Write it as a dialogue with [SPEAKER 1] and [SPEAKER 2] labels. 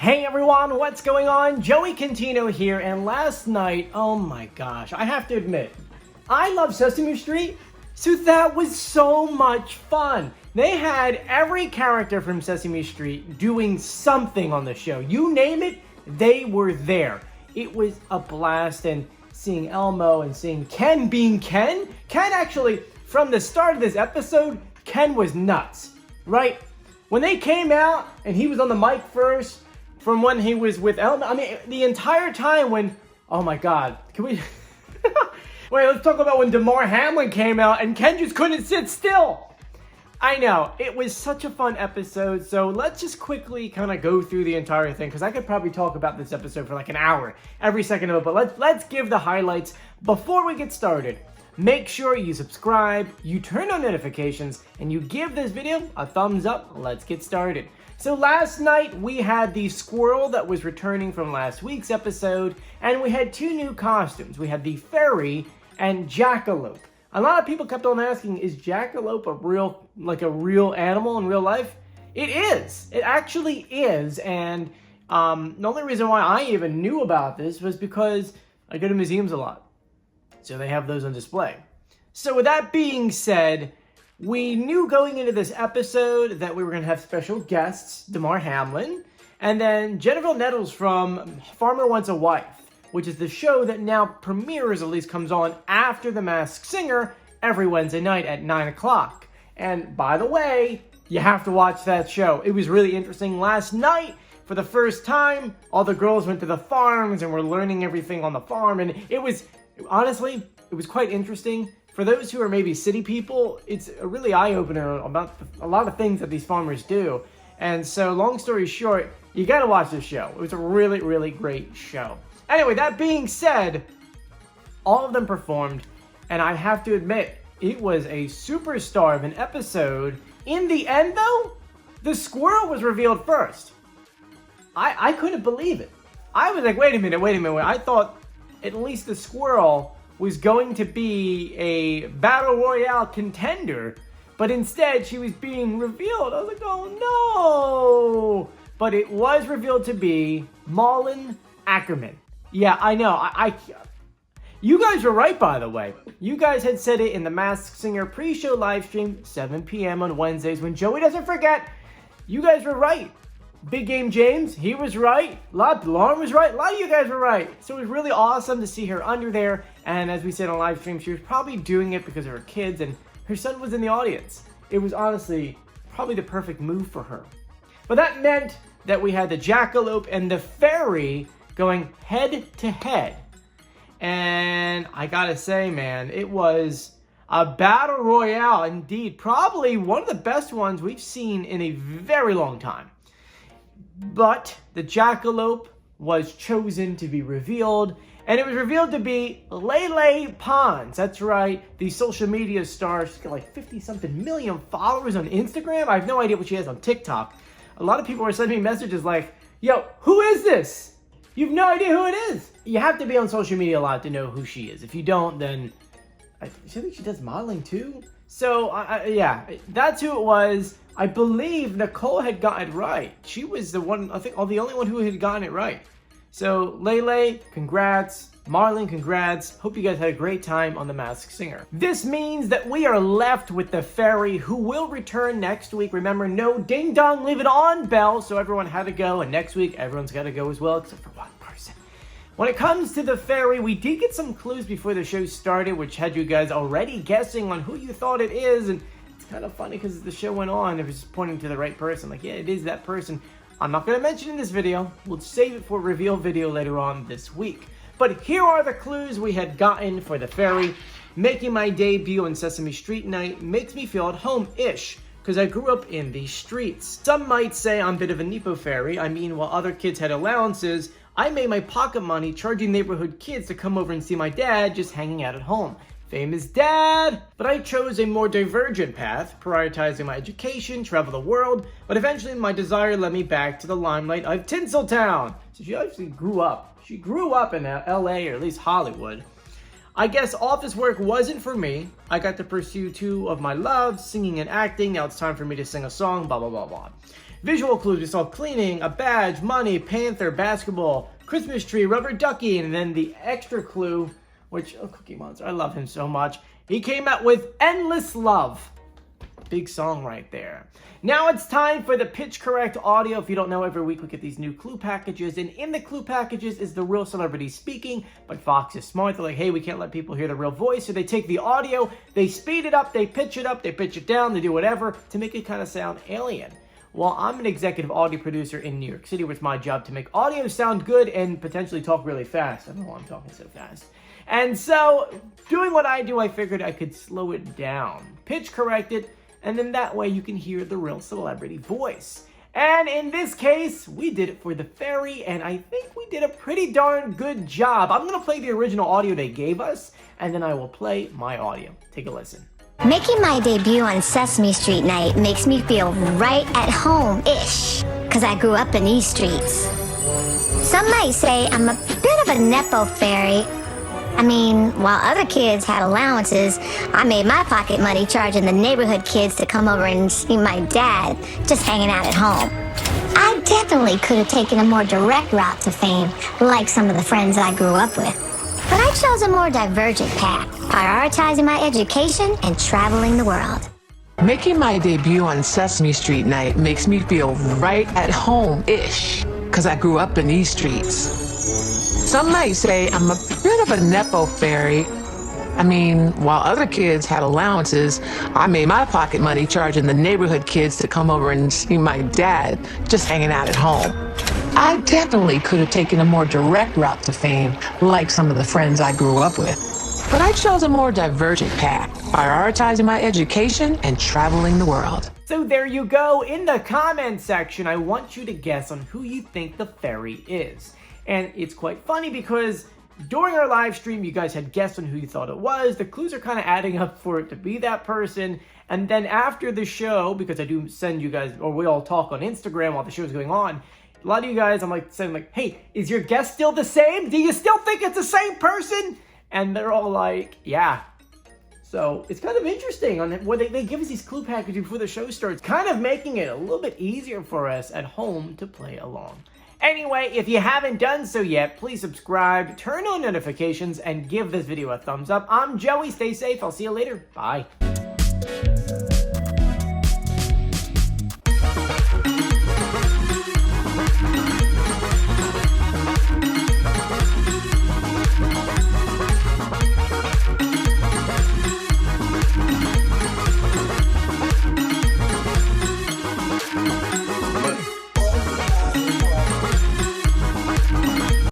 [SPEAKER 1] Hey everyone, what's going on? Joey Contino here, and last night, oh my gosh, I have to admit, I love Sesame Street, so that was so much fun. They had every character from Sesame Street doing something on the show. You name it, they were there. It was a blast, and seeing Elmo and seeing Ken being Ken. Ken actually, from the start of this episode, Ken was nuts, right? When they came out and he was on the mic first, from when he was with Elmo, I mean, the entire time when, oh my God, can we, wait, let's talk about when Damar Hamlin came out and Ken just couldn't sit still. I know, it was such a fun episode, so let's just quickly kind of go through the entire thing, because I could probably talk about this episode for like an hour, every second of it, but let's give the highlights. Before we get started, make sure you subscribe, you turn on notifications, and you give this video a thumbs up. Let's get started. So last night we had the squirrel that was returning from last week's episode, and we had two new costumes. We had the fairy and Jackalope. A lot of people kept on asking, is Jackalope a real animal in real life? It is. It actually is, and the only reason why I even knew about this was because I go to museums a lot. So they have those on display. So with that being said, we knew going into this episode that we were going to have special guests, Damar Hamlin, and then Jennifer Nettles from Farmer Wants a Wife, which is the show that now premieres, at least comes on after The Masked Singer every Wednesday night at 9 o'clock. And by the way, you have to watch that show. It was really interesting. Last night, for the first time, all the girls went to the farms and were learning everything on the farm, and it was, honestly, it was quite interesting. For those who are maybe city people, it's a really eye-opener about a lot of things that these farmers do. And so, long story short, you gotta watch this show. It was a really, really great show. Anyway, that being said, all of them performed, and I have to admit, it was a superstar of an episode. In the end, though, the squirrel was revealed first. I couldn't believe it. I was like, wait a minute. I thought at least the squirrel was going to be a battle royale contender, but instead she was being revealed. I was like, oh no! But it was revealed to be Malin A. Yeah, I know. You guys were right, by the way. You guys had said it in the Masked Singer pre-show live stream, 7 p.m. on Wednesdays, when Joey doesn't forget. You guys were right. Big Game James, he was right. Lauren was right. A lot of you guys were right. So it was really awesome to see her under there. And as we said on live stream, she was probably doing it because of her kids, and her son was in the audience. It was honestly probably the perfect move for her. But that meant that we had the Jackalope and the fairy going head to head. And I gotta say, man, it was a battle royale indeed. Probably one of the best ones we've seen in a very long time. But the Jackalope was chosen to be revealed, and it was revealed to be LeLe Pons. That's right, the social media star. She's got like 50-something million followers on Instagram. I have no idea what she has on TikTok. A lot of people are sending me messages like, yo, who is this? You have no idea who it is. You have to be on social media a lot to know who she is. If you don't, then I think she does modeling too. So, yeah, that's who it was. I believe Nicole had gotten it right. She was the one, I think, the only one who had gotten it right. So, LeLe, congrats. Marlon, congrats. Hope you guys had a great time on The Masked Singer. This means that we are left with the fairy, who will return next week. Remember, no ding dong, leave it on bell, so everyone had to go. And next week, everyone's got to go as well, except for one person. When it comes to the fairy, we did get some clues before the show started, which had you guys already guessing on who you thought it is. And it's kind of funny because the show went on, it was just pointing to the right person. Like, yeah, it is that person. I'm not going to mention in this video. We'll save it for a reveal video later on this week. But here are the clues we had gotten for the fairy. Making my debut on Sesame Street night makes me feel at home-ish, because I grew up in these streets. Some might say I'm a bit of a Nepo fairy. I mean, while other kids had allowances, I made my pocket money charging neighborhood kids to come over and see my dad just hanging out at home. Famous dad! But I chose a more divergent path, prioritizing my education, travel the world, but eventually my desire led me back to the limelight of Tinseltown. So she actually grew up. She grew up in LA, or at least Hollywood. I guess office work wasn't for me. I got to pursue two of my loves, singing and acting. Now it's time for me to sing a song, blah, blah, blah, blah. Visual clues, we saw cleaning, a badge, money, panther, basketball, Christmas tree, rubber ducky, and then the extra clue, which, oh, Cookie Monster, I love him so much. He came out with Endless Love. Big song right there. Now it's time for the pitch correct audio. If you don't know, every week we get these new clue packages, and in the clue packages is the real celebrity speaking, but Fox is smart. They're like, hey, we can't let people hear the real voice, so they take the audio, they speed it up, they pitch it down, they do whatever to make it kind of sound alien. Well, I'm an executive audio producer in New York City, where it's my job to make audio sound good and potentially talk really fast. I don't know why I'm talking so fast. And so, doing what I do, I figured I could slow it down, pitch correct it, and then that way you can hear the real celebrity voice. And in this case, we did it for the fairy, and I think we did a pretty darn good job. I'm going to play the original audio they gave us, and then I will play my audio. Take a listen.
[SPEAKER 2] Making my debut on Sesame Street night makes me feel right at home-ish, because I grew up in these streets. Some might say I'm a bit of a Nepo fairy. I mean, while other kids had allowances, I made my pocket money charging the neighborhood kids to come over and see my dad just hanging out at home. I definitely could have taken a more direct route to fame, like some of the friends I grew up with. But I chose a more divergent path, prioritizing my education and traveling the world.
[SPEAKER 3] Making my debut on Sesame Street night makes me feel right at home-ish, because I grew up in these streets. Some might say I'm a bit of a Nepo fairy. I mean, while other kids had allowances, I made my pocket money charging the neighborhood kids to come over and see my dad just hanging out at home. I definitely could have taken a more direct route to fame, like some of the friends I grew up with. But I chose a more divergent path, prioritizing my education and traveling the world.
[SPEAKER 1] So there you go. In the comment section, I want you to guess on who you think the fairy is. And it's quite funny because during our live stream, you guys had guessed on who you thought it was. The clues are kind of adding up for it to be that person. And then after the show, because I do send you guys, or we all talk on Instagram while the show's going on, a lot of you guys, I'm like saying like, hey, is your guess still the same? Do you still think it's the same person? And they're all like, yeah. So it's kind of interesting on where they give us these clue packages before the show starts, kind of making it a little bit easier for us at home to play along. Anyway, if you haven't done so yet, please subscribe, turn on notifications, and give this video a thumbs up. I'm Joey. Stay safe. I'll see you later. Bye.